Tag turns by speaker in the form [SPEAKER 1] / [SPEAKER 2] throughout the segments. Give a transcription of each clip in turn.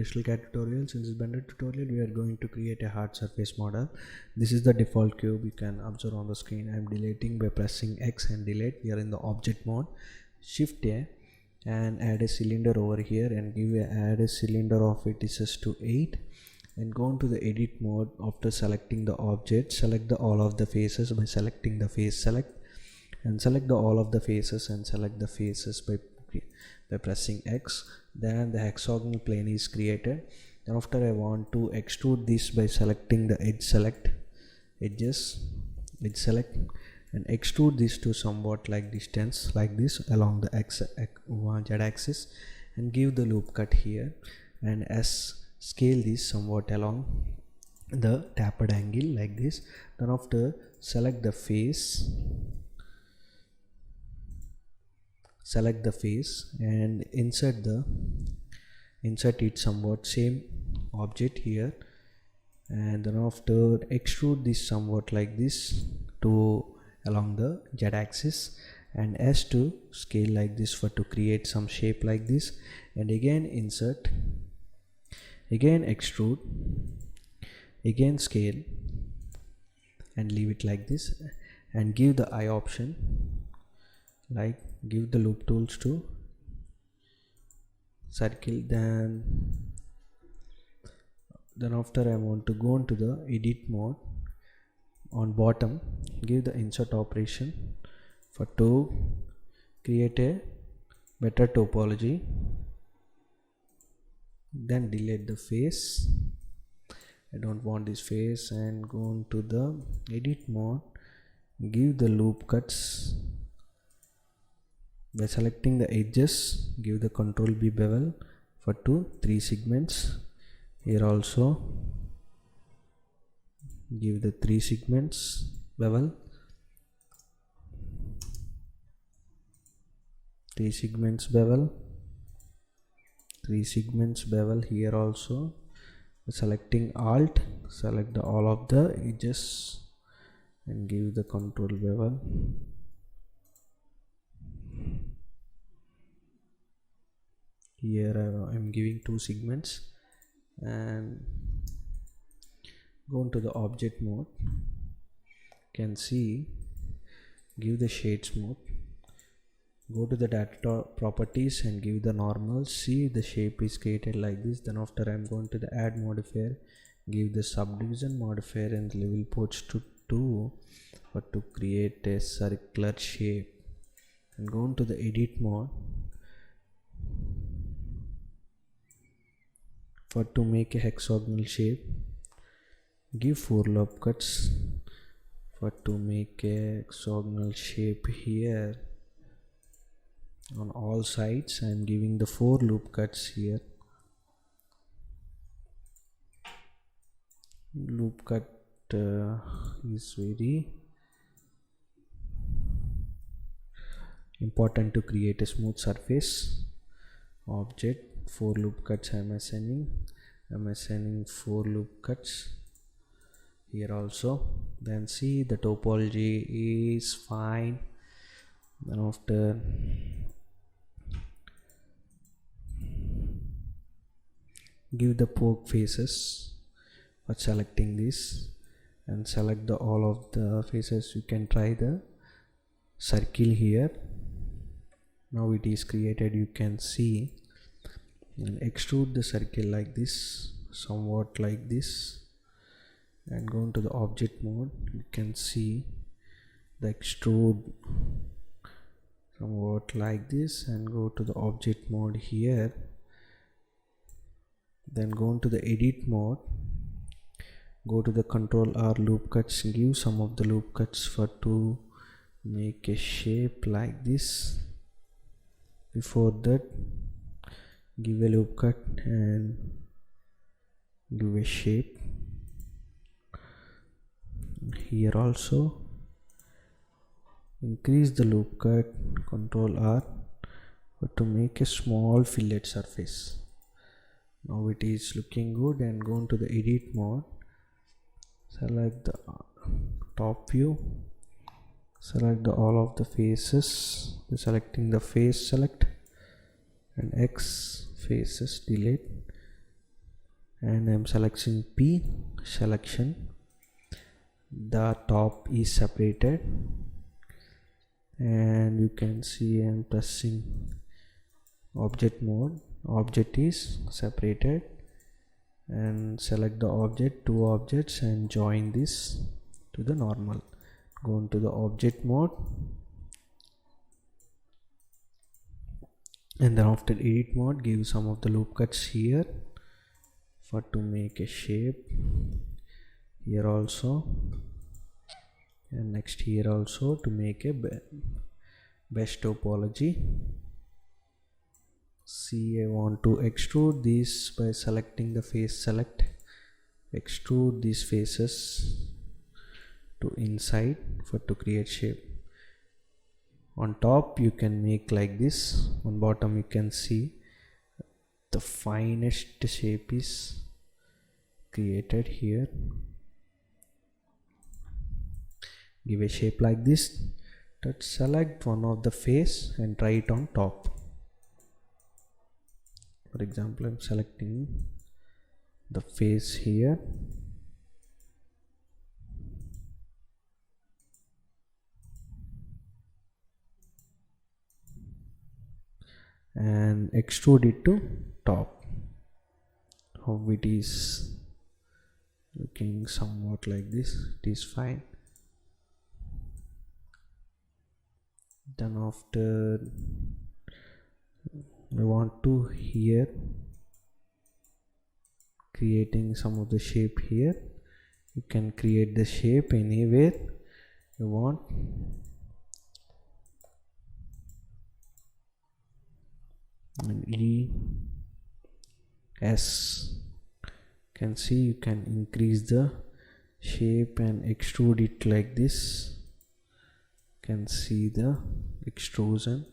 [SPEAKER 1] Digital CAD tutorials. In this Blender tutorial we are going to create a hard surface model. This is the default cube. You can observe on the screen. I am deleting by pressing X and delete. We are in the object mode. Shift A and add a cylinder over here and add a cylinder of vertices to 8 and go into the edit mode. After selecting the object, select all of the faces by selecting the face select, and select all of the faces and select the faces by pressing X. Then the hexagonal plane is created. Then after I want to extrude this by selecting the edge select, edge select, and extrude this to somewhat like distance like this along the Z axis, and give the loop cut here, and scale this somewhat along the tapered angle like this. Then after select the face, and insert it somewhat same object here, and then after extrude this somewhat like this to along the Z axis, and S to scale like this to create some shape like this, and again insert, again extrude, again scale, and leave it like this, and give the eye option, like give the loop tools to circle. Then after I want to go into the edit mode. On bottom, give the insert operation to create a better topology. Then delete the face. I don't want this face, and go into the edit mode. Give the loop cuts by selecting the edges. Give the Control B bevel for 3 segments. Here also give the 3 segments bevel, 3 segments bevel, 3 segments bevel. Here also selecting Alt, select all of the edges and give the Control bevel. Here I am giving 2 segments, and go into the object mode. Can see, give the shades mode, go to the data properties and give the normal. See, the shape is created like this. Then after I am going to the add modifier, give the subdivision modifier and level ports to 2 to create a circular shape, and go into the edit mode to make a hexagonal shape. Give 4 loop cuts to make a hexagonal shape here on all sides. I am giving the 4 loop cuts here. Loop cut is very important to create a smooth surface object. 4 loop cuts I am assigning. 4 loop cuts here also. Then see, the topology is fine. Then after give the poke faces for selecting this, and select all of the faces. You can try the circle here. Now it is created, you can see, and extrude the circle like this, somewhat like this, and go into the object mode. You can see the extrude somewhat like this, and go to the object mode here. Then go into the edit mode, go to the Control R loop cuts, give some of the loop cuts to make a shape like this. Before that, give a loop cut and give a shape. Here also increase the loop cut, Control R to make a small fillet surface. Now it is looking good, and go into the edit mode. Select the top view, select all of the faces, selecting the face select, and X faces delete, and I'm selecting P selection. The top is separated, and you can see I'm pressing object mode. Object is separated, and select the object, two objects, and join this to the normal. Go into the object mode, and then after edit mode, give some of the loop cuts here for to make a shape here also, and next here also to make a best topology. See, I want to extrude this by selecting the face select, extrude these faces to inside for to create shape. On top you can make like this, on bottom you can see the finest shape is created here. Give a shape like this, but select one of the face and try it on top. For example, I'm selecting the face here, and extrude it to top. How it is looking somewhat like this, it is fine. Then after I want to here creating some of the shape here. You can create the shape anywhere you want. And E S, can see you can increase the shape and extrude it like this. Can see the extrusion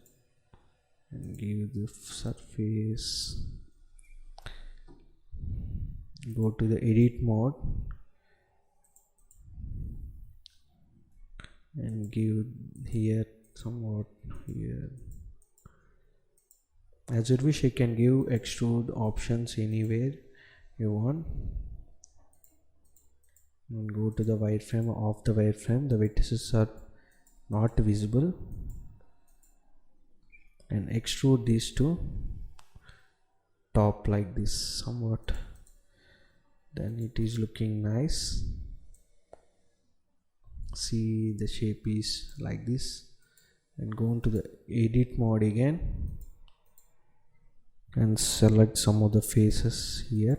[SPEAKER 1] and give the surface. Go to the edit mode and give here somewhat here. As you wish, you can give extrude options anywhere you want. And go to the wireframe. Off the wireframe, the vertices are not visible, and extrude these to top like this somewhat. Then it is looking nice. See, the shape is like this. And go into the edit mode again and select some of the faces here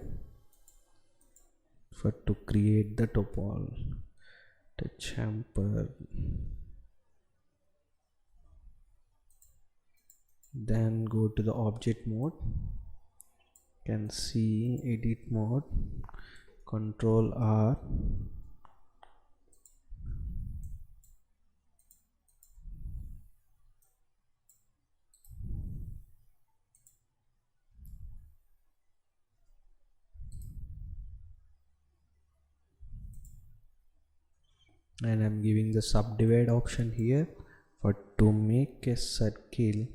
[SPEAKER 1] for to create the topology, the chamfer. Then go to the object mode, can see edit mode, Control R, and I'm giving the subdivide option here for to make a circle,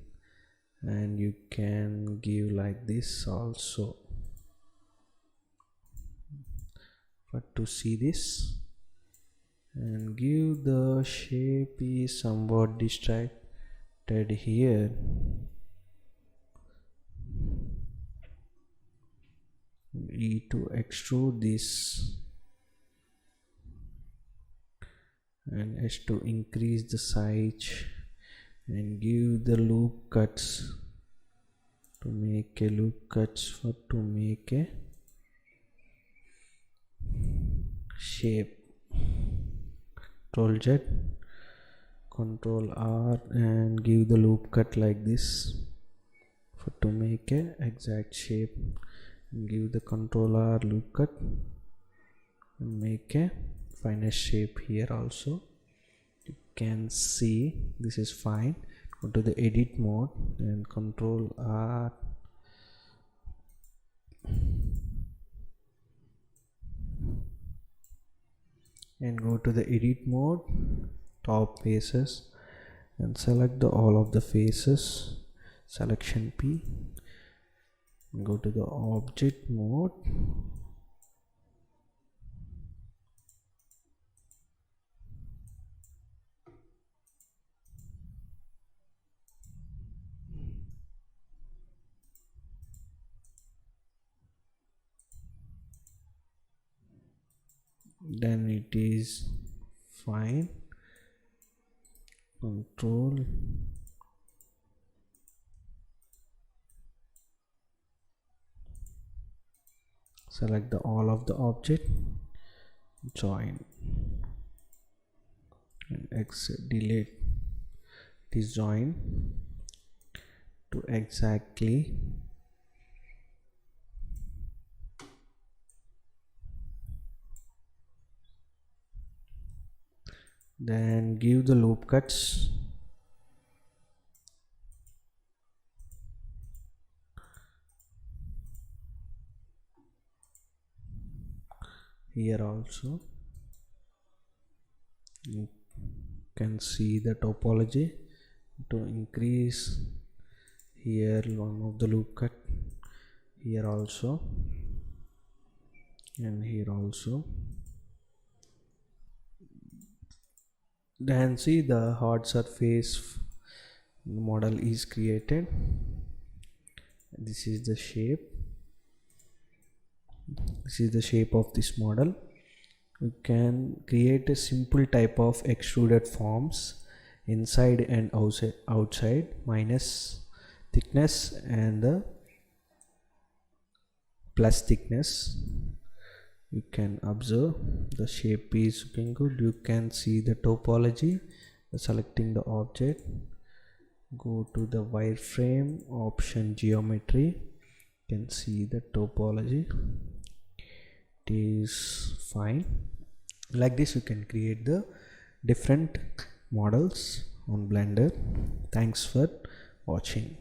[SPEAKER 1] and you can give like this also for to see this, and give the shape is somewhat distracted here. E to extrude this, and S to increase the size, and give the loop cuts to make a loop cuts for to make a shape. Control Z, Control R, and give the loop cut like this for to make a exact shape. Give the Control R loop cut and make a finest shape here also. You can see this is fine. Go to the edit mode and Control R, and go to the edit mode, top faces, and select the all of the faces, selection P. Go to the object mode then it is fine. Control, select the all of the object, join, and X delete this join to exactly then give the loop cuts, here also you can see the topology to increase, here one of the loop cut, here also, and here also. Then see the hard surface model is created. This is the shape, this is the shape of this model. You can create a simple type of extruded forms inside and outside minus thickness and the plus thickness. You can observe the shape is looking good. You can see the topology, selecting the object, go to the wireframe option, geometry, you can see the topology, it is fine. Like this you can create the different models on Blender. Thanks for watching.